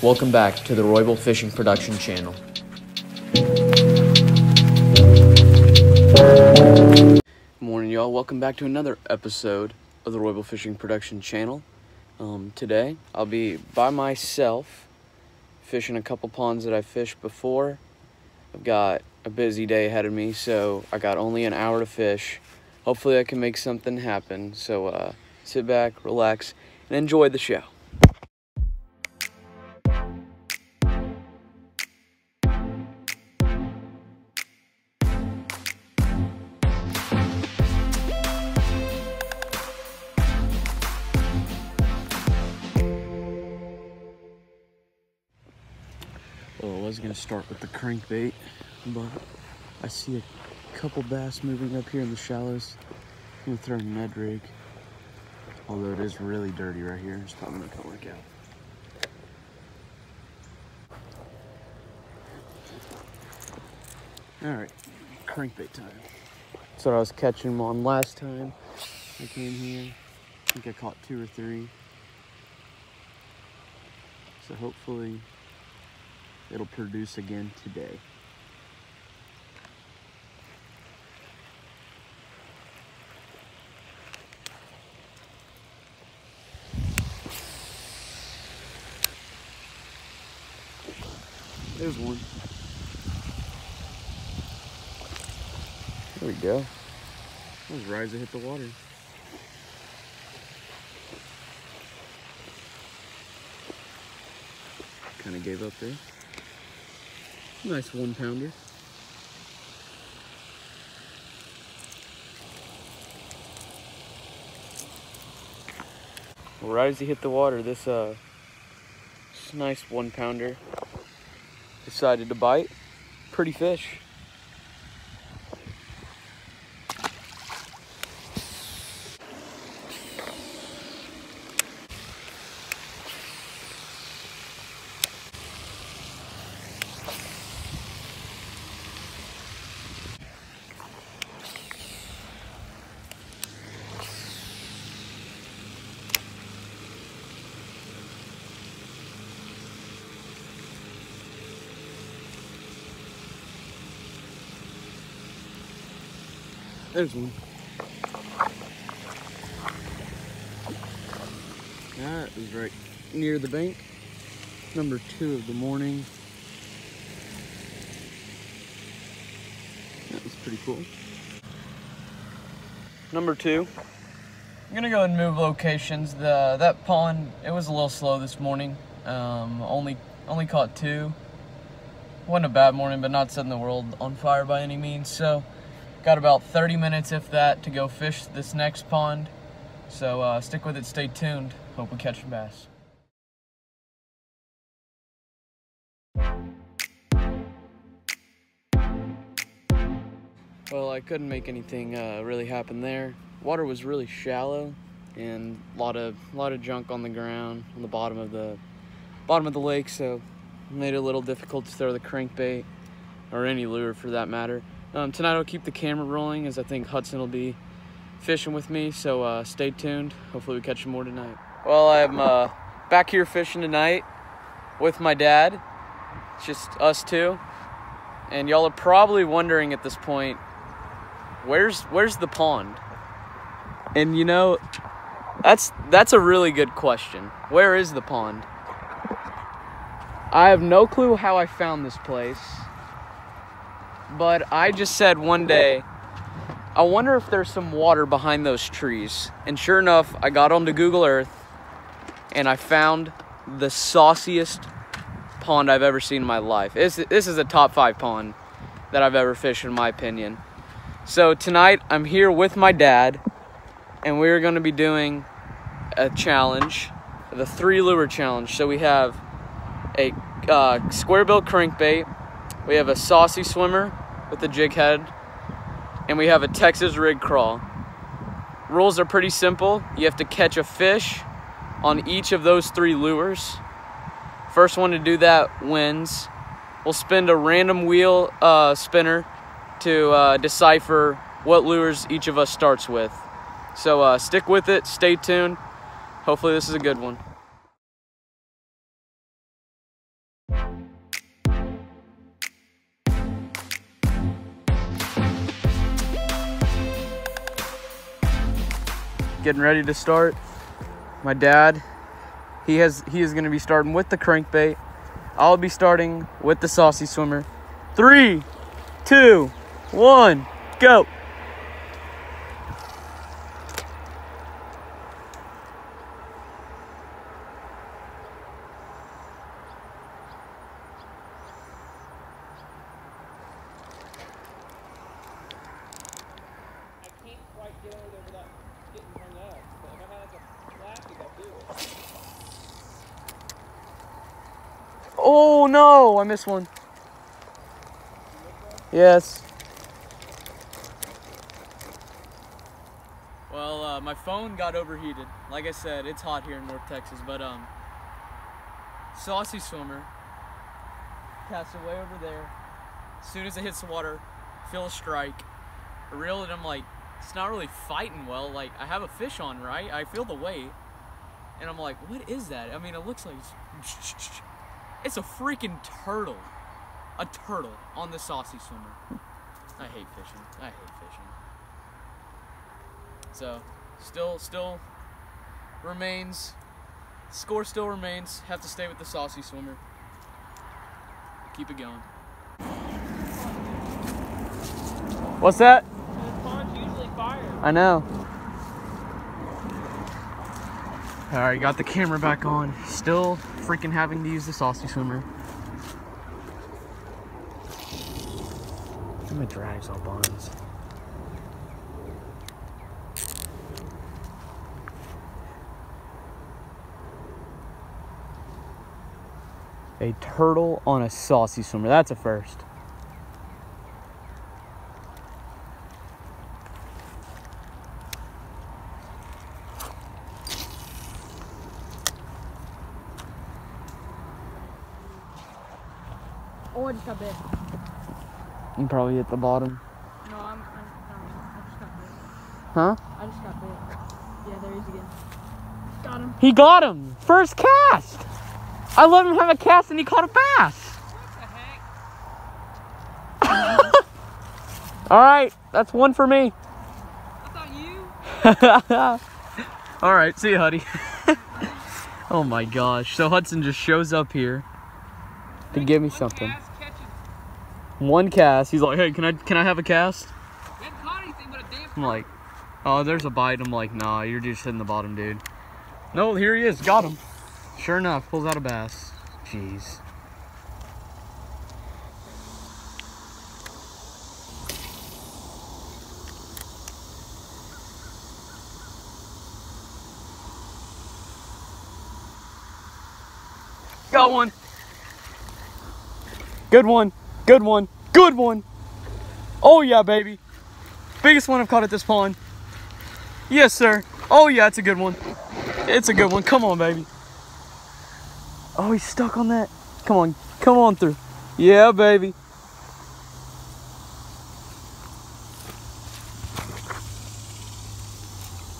Welcome back to the Royal Fishing Production channel. Good morning, y'all. Welcome back to another episode of the Royal Fishing Production channel. Today, I'll be by myself fishing a couple ponds that I fished before. I've got a busy day ahead of me, so I got only an hour to fish. Hopefully I can make something happen. So sit back, relax, and enjoy the show. Well, I was going to start with the crankbait, but I see a couple bass moving up here in the shallows. I'm going to throw a Ned rig, although it is really dirty right here. It's probably not going to work out. Alright, crankbait time. That's what I was catching them on last time I came here. I think I caught 2 or 3. So hopefully it'll produce again today. There's one. There we go. That was right as it hit the water. Kind of gave up there. Nice 1-pounder. Well, right as he hit the water, this nice 1-pounder decided to bite. Pretty fish. There's one. That is right near the bank. Number 2 of the morning. That was pretty cool. Number 2. I'm gonna go and move locations. That pond, it was a little slow this morning. Only caught 2. Wasn't a bad morning, but not setting the world on fire by any means. So got about 30 minutes, if that, to go fish this next pond. So stick with it, stay tuned. Hope we catch some bass. Well, I couldn't make anything really happen there. Water was really shallow and a lot of junk on the ground on the bottom of the lake, so it made it a little difficult to throw the crankbait or any lure for that matter. Tonight I'll keep the camera rolling, as I think Hudson will be fishing with me, so stay tuned. Hopefully we catch some more tonight. Well, I'm back here fishing tonight with my dad. It's just us two. And y'all are probably wondering at this point, where's the pond? And you know, that's a really good question. Where is the pond? I have no clue how I found this place. But I just said one day, I wonder if there's some water behind those trees. And sure enough, I got onto Google Earth and I found the sauciest pond I've ever seen in my life. This is a top 5 pond that I've ever fished, in my opinion. So tonight I'm here with my dad and we're going to be doing a challenge, the 3 lure challenge. So we have a square bill crankbait, we have a saucy swimmer with a jig head, and we have a Texas rig crawl. Rules are pretty simple. You have to catch a fish on each of those 3 lures. First one to do that wins. We'll spin a random wheel spinner to decipher what lures each of us starts with. So stick with it, stay tuned. Hopefully this is a good one. getting ready to start. My dad, he is going to be starting with the crankbait. I'll be starting with the saucy swimmer. 3, 2, 1, go. Oh no, I missed one. Yes. Well, my phone got overheated. Like I said, it's hot here in North Texas, but saucy swimmer cast it way over there. As soon as it hits the water, feel a strike. I reel it, I'm like, it's not really fighting well. Like, I have a fish on, right? I feel the weight. And I'm like, what is that? I mean, it looks like it's a freaking turtle. A turtle on the saucy swimmer. I hate fishing. I hate fishing. So, still remains. Score still remains. Have to stay with the saucy swimmer. Keep it going. What's that? The pond's usually fire. I know. Alright, got the camera back on. Still freaking having to use the saucy swimmer. My drag's all buns. A turtle on a saucy swimmer. That's a first. Oh, I just got bit. You probably hit the bottom. No, I just got bit. Huh? I just got bit. Yeah, there he is again. Got him. He got him! First cast! I let him have a cast and he caught a bass! What the heck? Alright, that's one for me. I thought you. Alright, see you, Huddy. Oh my gosh. So Hudson just shows up here to give me something. One cast. He's like, hey, can I have a cast? We haven't caught anything but a damn. I'm like, oh, there's a bite. I'm like, nah, you're just hitting the bottom, dude. No, here he is. Got him. Sure enough, pulls out a bass. Jeez. Got one. Good one. Good one. Good one. Oh yeah, baby. Biggest one I've caught at this pond. Yes, sir. Oh yeah, it's a good one. It's a good one. Come on, baby. Oh, he's stuck on that. Come on. Come on through. Yeah, baby.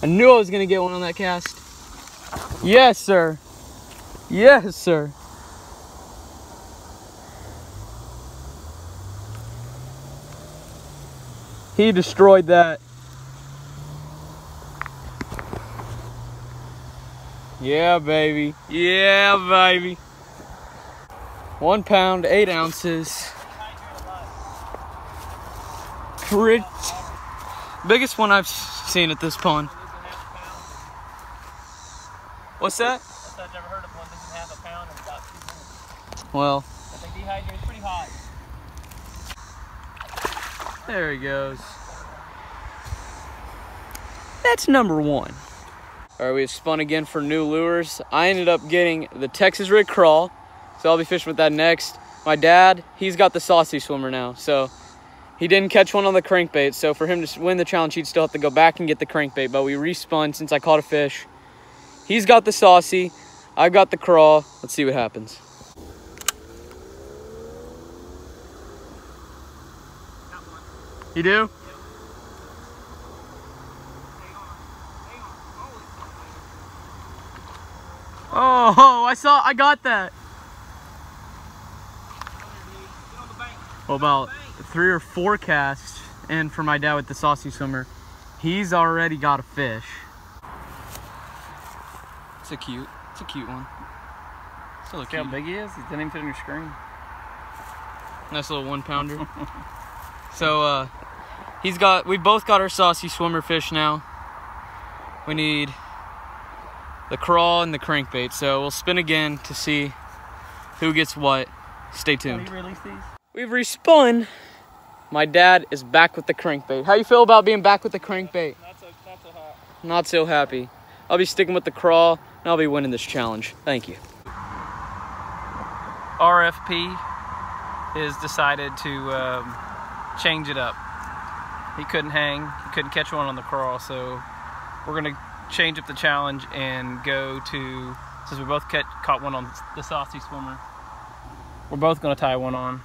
I knew I was going to get one on that cast. Yes, sir. Yes, sir. He destroyed that. Yeah, baby. Yeah, baby. 1 pound, 8 ounces. Pretty. Biggest one I've seen at this pond. What's that? I've never heard of one losing half a pound in about 2 minutes. Well. I think dehydrated pretty hot. There he goes. That's number 1. All right, we've spun again for new lures. I ended up getting the Texas rig crawl, so I'll be fishing with that next. My dad, he's got the saucy swimmer now, so he didn't catch one on the crankbait. So for him to win the challenge, he'd still have to go back and get the crankbait, but we respun since I caught a fish. He's got the saucy, I've got the crawl. Let's see what happens. You do? Oh, I got that. Well, about 3 or 4 casts in for my dad with the saucy swimmer. He's already got a fish. It's a cute one. Still a See how cute. big he is? He didn't even fit on your screen. Nice little 1 pounder. So we both got our saucy swimmer fish now. We need the crawl and the crankbait. So we'll spin again to see who gets what. Stay tuned. Can you release these? We've respun. My dad is back with the crankbait. How you feel about being back with the crankbait? Not so hot. Not so happy. I'll be sticking with the crawl and I'll be winning this challenge. Thank you. RFP has decided to change it up. He couldn't hang, he couldn't catch one on the crawl, so we're gonna change up the challenge and go to, since we both caught one on the saucy swimmer, we're both gonna tie one on,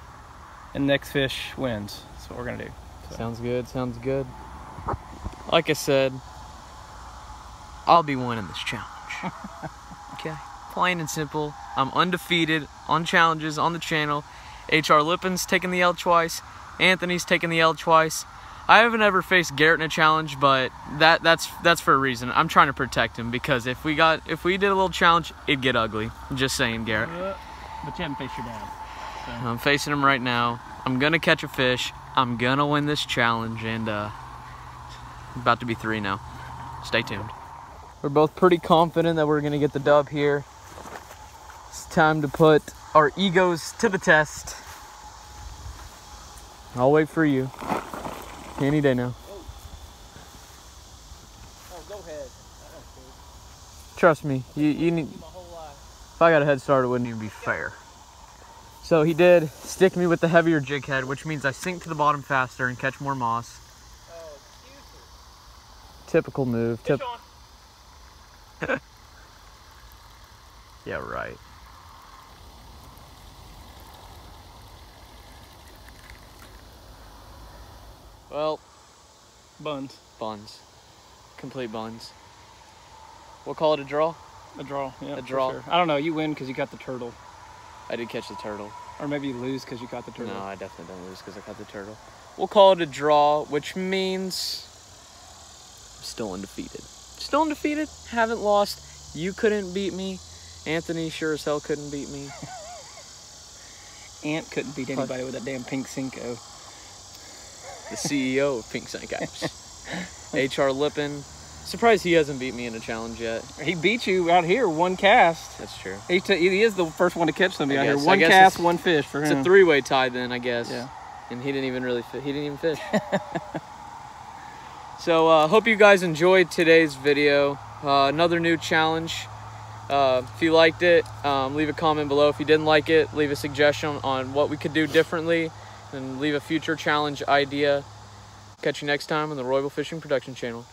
and next fish wins. That's what we're gonna do. So. Sounds good, sounds good. Like I said, I'll be winning this challenge. Okay, plain and simple. I'm undefeated on challenges on the channel. HR Lippin's taken the L twice. Anthony's taken the L twice. I haven't ever faced Garrett in a challenge, but that's for a reason. I'm trying to protect him because if we did a little challenge, it'd get ugly. Just saying, Garrett. But you haven't faced your dad. So. I'm facing him right now. I'm gonna catch a fish. I'm gonna win this challenge, and about to be 3 now. Stay tuned. We're both pretty confident that we're gonna get the dub here. It's time to put our egos to the test. I'll wait for you. Any day now. Oh, go ahead. Trust me, you need. If I got a head start, it wouldn't even be fair. So he did stick me with the heavier jig head, which means I sink to the bottom faster and catch more moss. Oh, Typical move. Fish on. Yeah, right. Well, Buns. buns. Complete buns. We'll call it a draw. A draw. Yeah, A draw. for sure. I don't know. You win because you got the turtle. I did catch the turtle. Or maybe you lose because you caught the turtle. No, I definitely don't lose because I caught the turtle. We'll call it a draw, which means I'm still undefeated. Still undefeated. Haven't lost. You couldn't beat me. Anthony sure as hell couldn't beat me. Ant couldn't beat anybody with that damn pink Cinco. The CEO of Pink Sank Apps. HR Lippin. Surprised he hasn't beat me in a challenge yet. He beat you out here, 1 cast. That's true. He is the first one to catch somebody out here. I 1 guess cast, it's- 1 fish for him. It's a 3-way tie then, I guess. Yeah. And he didn't even really he didn't even fish. So hope you guys enjoyed today's video. Another new challenge. If you liked it, leave a comment below. If you didn't like it, leave a suggestion on what we could do differently, and leave a future challenge idea. Catch you next time on the Royal Fishing Production Channel.